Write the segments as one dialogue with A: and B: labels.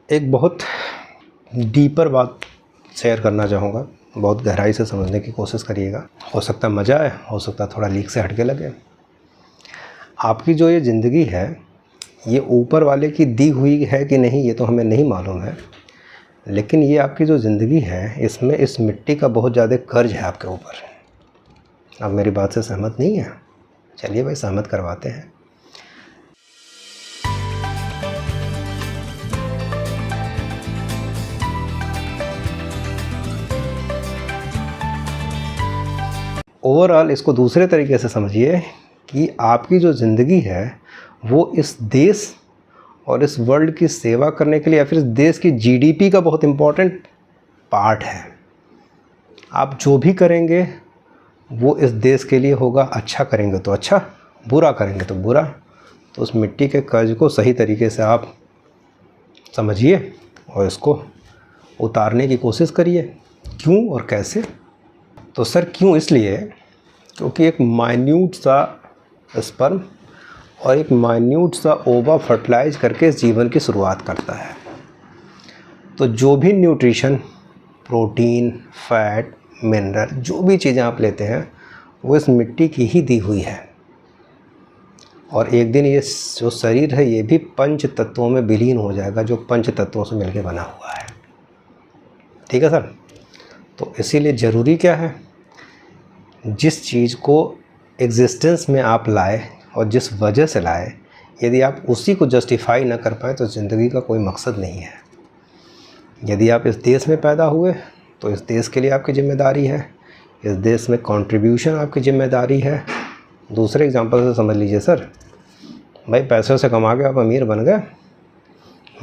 A: एक बहुत डीपर बात शेयर करना चाहूँगा, बहुत गहराई से समझने की कोशिश करिएगा। हो सकता है मज़ा आए, हो सकता है थोड़ा लीक से हटके लगे। आपकी जो ये ज़िंदगी है, ये ऊपर वाले की दी हुई है कि नहीं ये तो हमें नहीं मालूम है, लेकिन ये आपकी जो ज़िंदगी है इसमें इस मिट्टी का बहुत ज़्यादा कर्ज है आपके ऊपर। आप मेरी बात से सहमत नहीं हैं? चलिए भाई सहमत करवाते हैं। ओवरऑल इसको दूसरे तरीके से समझिए कि आपकी जो ज़िंदगी है वो इस देश और इस वर्ल्ड की सेवा करने के लिए या फिर इस देश की जीडीपी का बहुत इम्पोर्टेंट पार्ट है। आप जो भी करेंगे वो इस देश के लिए होगा। अच्छा करेंगे तो अच्छा, बुरा करेंगे तो बुरा। तो उस मिट्टी के कर्ज को सही तरीके से आप समझिए और इसको उतारने की कोशिश करिए। क्यों और कैसे? तो सर क्यों? इसलिए क्योंकि एक माइन्यूट सा स्पर्म और एक माइन्यूट सा ओवा फर्टिलाइज करके इस जीवन की शुरुआत करता है। तो जो भी न्यूट्रिशन, प्रोटीन, फैट, मिनरल, जो भी चीज़ें आप लेते हैं वो इस मिट्टी की ही दी हुई है। और एक दिन ये जो शरीर है ये भी पंच तत्वों में विलीन हो जाएगा, जो पंच तत्वों से मिलकर बना हुआ है। ठीक है सर? तो इसीलिए ज़रूरी क्या है, जिस चीज़ को एग्जिस्टेंस में आप लाए और जिस वजह से लाए, यदि आप उसी को जस्टिफाई ना कर पाए तो ज़िंदगी का कोई मकसद नहीं है। यदि आप इस देश में पैदा हुए तो इस देश के लिए आपकी ज़िम्मेदारी है, इस देश में कंट्रीब्यूशन आपकी ज़िम्मेदारी है। दूसरे एग्जांपल से समझ लीजिए सर, भाई पैसों से कमा के आप अमीर बन गए,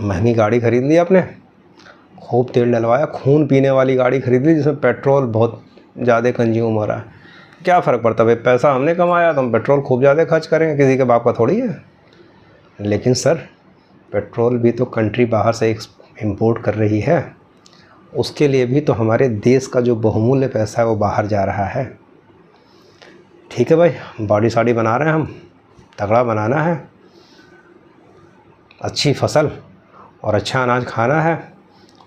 A: महंगी गाड़ी ख़रीद ली आपने, खूब तेल डलवाया, खून पीने वाली गाड़ी ख़रीद ली जिसमें पेट्रोल बहुत ज़्यादा कंज्यूम हो रहा है। क्या फ़र्क पड़ता है भाई, पैसा हमने कमाया तो हम पेट्रोल खूब ज़्यादा खर्च करेंगे, किसी के बाप का थोड़ी है। लेकिन सर पेट्रोल भी तो कंट्री बाहर से इंपोर्ट कर रही है, उसके लिए भी तो हमारे देश का जो बहुमूल्य पैसा है वो बाहर जा रहा है। ठीक है भाई, बॉडी साड़ी बना रहे हैं हम, तगड़ा बनाना है, अच्छी फसल और अच्छा अनाज खाना है,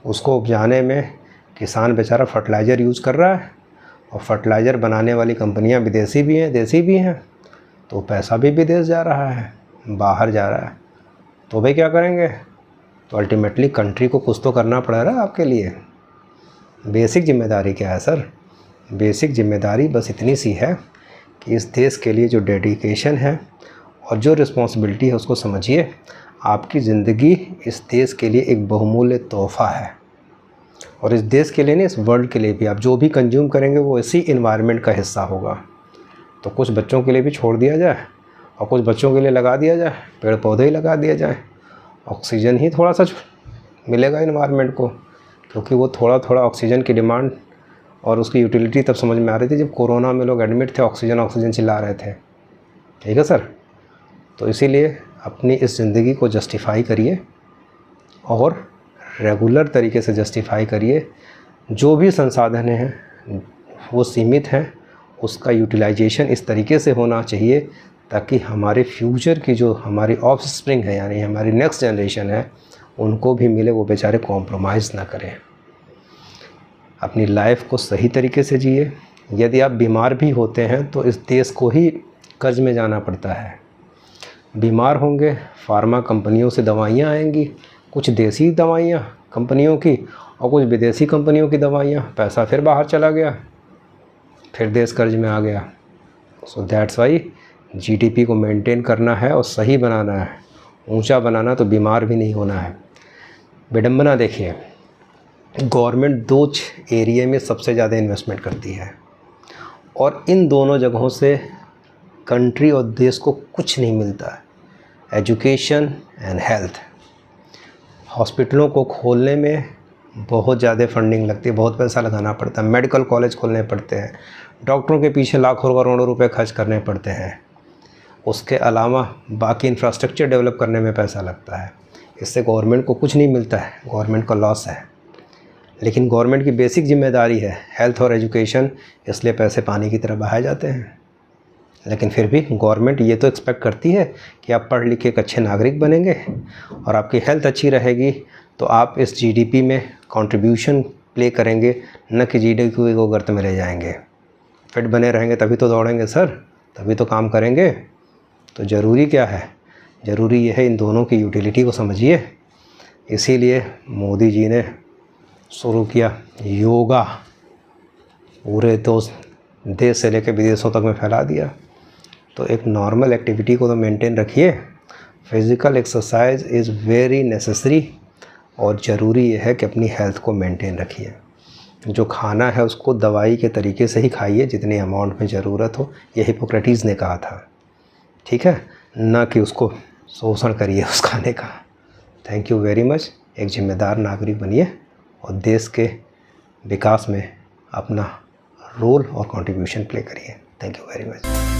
A: उसको उपजाने में किसान बेचारा फर्टिलाइज़र यूज़ कर रहा है और फर्टिलाइज़र बनाने वाली कंपनियां विदेशी भी हैं, देसी भी हैं, तो पैसा भी विदेश जा रहा है, बाहर जा रहा है। तो भाई क्या करेंगे? तो अल्टीमेटली कंट्री को कुछ तो करना पड़ रहा है आपके लिए। बेसिक जिम्मेदारी क्या है सर? बेसिक जिम्मेदारी बस इतनी सी है कि इस देश के लिए जो डेडिकेशन है और जो रिस्पॉन्सिबिलिटी है उसको समझिए। आपकी ज़िंदगी इस देश के लिए एक बहुमूल्य तोहफ़ा है, और इस देश के लिए नहीं, इस वर्ल्ड के लिए भी। आप जो भी कंज्यूम करेंगे वो इसी इन्वायरमेंट का हिस्सा होगा। तो कुछ बच्चों के लिए भी छोड़ दिया जाए और कुछ बच्चों के लिए लगा दिया जाए, पेड़ पौधे ही लगा दिया जाए, ऑक्सीजन ही थोड़ा सा मिलेगा इन्वायरमेंट को, क्योंकि वो थोड़ा थोड़ा ऑक्सीजन की डिमांड और उसकी यूटिलिटी तब समझ में आ रही थी जब कोरोना में लोग एडमिट थे, ऑक्सीजन ऑक्सीजन चिल्ला रहे थे। ठीक है सर? तो इसीलिए अपनी इस ज़िंदगी को जस्टिफाई करिए और रेगुलर तरीके से जस्टिफाई करिए। जो भी संसाधन हैं वो सीमित हैं, उसका यूटिलाइजेशन इस तरीके से होना चाहिए ताकि हमारे फ्यूचर की जो हमारी ऑफस्प्रिंग है, यानी हमारी नेक्स्ट जनरेशन है, उनको भी मिले, वो बेचारे कॉम्प्रोमाइज़ ना करें। अपनी लाइफ को सही तरीके से जिए। यदि आप बीमार भी होते हैं तो इस देश को ही कर्ज में जाना पड़ता है। बीमार होंगे, फार्मा कंपनियों से दवाइयाँ आएंगी, कुछ देसी दवाइयाँ कंपनियों की और कुछ विदेशी कंपनियों की दवाइयाँ, पैसा फिर बाहर चला गया, फिर देश कर्ज में आ गया। सो दैट्स वाई जीडीपी को मेंटेन करना है और सही बनाना है, ऊंचा बनाना, तो बीमार भी नहीं होना है। विडंबना देखिए, गवर्नमेंट दो एरिया में सबसे ज़्यादा इन्वेस्टमेंट करती है और इन दोनों जगहों से कंट्री और देश को कुछ नहीं मिलता है, एजुकेशन एंड हेल्थ। हॉस्पिटलों को खोलने में बहुत ज़्यादा फंडिंग लगती है, बहुत पैसा लगाना पड़ता है, मेडिकल कॉलेज खोलने पड़ते हैं, डॉक्टरों के पीछे लाखों करोड़ों रुपए खर्च करने पड़ते हैं। उसके अलावा बाकी इंफ्रास्ट्रक्चर डेवलप करने में पैसा लगता है। इससे गवर्नमेंट को कुछ नहीं मिलता है, गवर्नमेंट का लॉस है। लेकिन गवर्नमेंट की बेसिक जिम्मेदारी है हेल्थ और एजुकेशन, इसलिए पैसे पानी की तरह बहाए जाते हैं। लेकिन फिर भी गवर्नमेंट ये तो एक्सपेक्ट करती है कि आप पढ़ लिख के एक अच्छे नागरिक बनेंगे और आपकी हेल्थ अच्छी रहेगी तो आप इस जीडीपी में कंट्रीब्यूशन प्ले करेंगे, न कि जीडीपी को गर्त में ले जाएंगे। फिट बने रहेंगे तभी तो दौड़ेंगे सर, तभी तो काम करेंगे। तो ज़रूरी क्या है? ज़रूरी ये है इन दोनों की यूटिलिटी को समझिए। इसीलिए मोदी जी ने शुरू किया योगा, पूरे तो देश से लेकर विदेशों तक में फैला दिया। तो एक नॉर्मल एक्टिविटी को तो मेंटेन रखिए। Physical exercise is very necessary, और ज़रूरी यह है कि अपनी हेल्थ को मेंटेन रखिए। जो खाना है उसको दवाई के तरीके से ही खाइए, जितनी अमाउंट में ज़रूरत हो, ये हिपोक्रेटिस ने कहा था, ठीक है, ना कि उसको शोषण करिए उस खाने का। Thank you very much. एक जिम्मेदार नागरिक बनिए और देश के विकास में अपना रोल और कंट्रीब्यूशन प्ले करिए। Thank you very much.